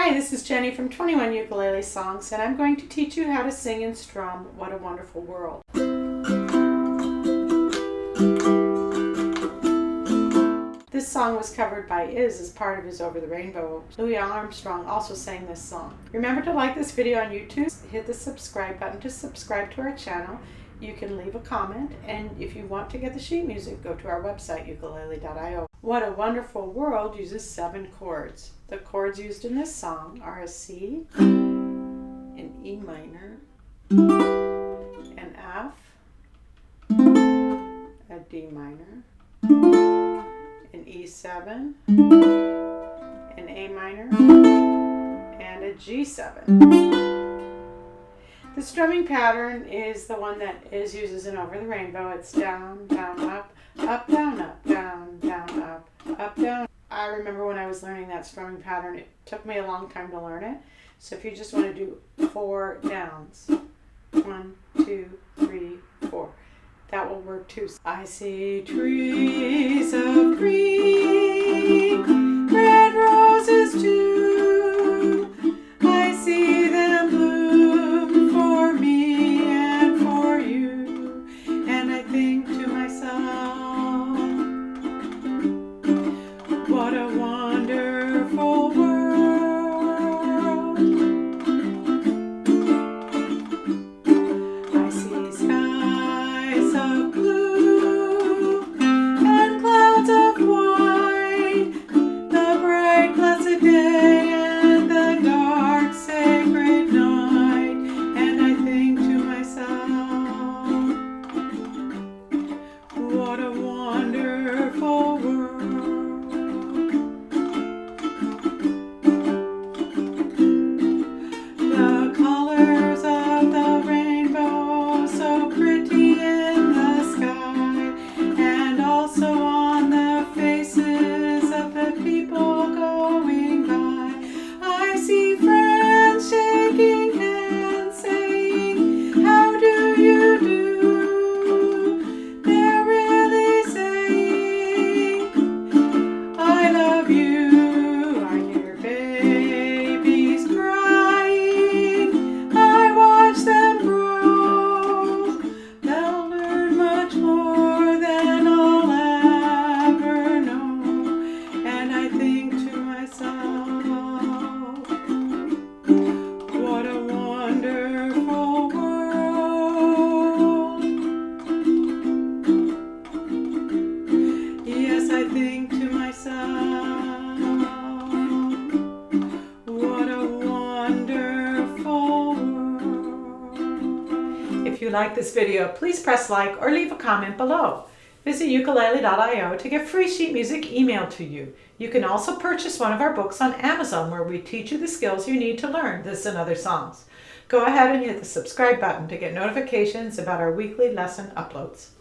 Hi, this is Jenny from 21 Ukulele Songs, and I'm going to teach you how to sing and strum What a Wonderful World. This song was covered by Iz as part of his Over the Rainbow. Louis Armstrong also sang this song. Remember to like this video on YouTube, hit the subscribe button to subscribe to our channel. You can leave a comment, and if you want to get the sheet music, go to our website, ukulele.io. What a Wonderful World uses 7 chords. The chords used in this song are a C, an E minor, an F, a D minor, an E7, an A minor, and a G7. The strumming pattern is the one that Iz uses in Over the Rainbow. It's down, down, up, down, down, down, up, down. I remember when I was learning that strumming pattern, it took me a long time to learn it. So if you just want to do 4 downs, 1, 2, 3, 4, that will work too. I see trees of green, red roses too. I see them bloom for me and for you. And I think to myself, what a wonderful world. I see skies of blue and clouds of white, the bright blessed day and the dark sacred night. And I think to myself, what a wonderful world. If you like this video, please press like or leave a comment below. Visit ukulele.io to get free sheet music emailed to you. You can also purchase one of our books on Amazon, where we teach you the skills you need to learn this and other songs. Go ahead and hit the subscribe button to get notifications about our weekly lesson uploads.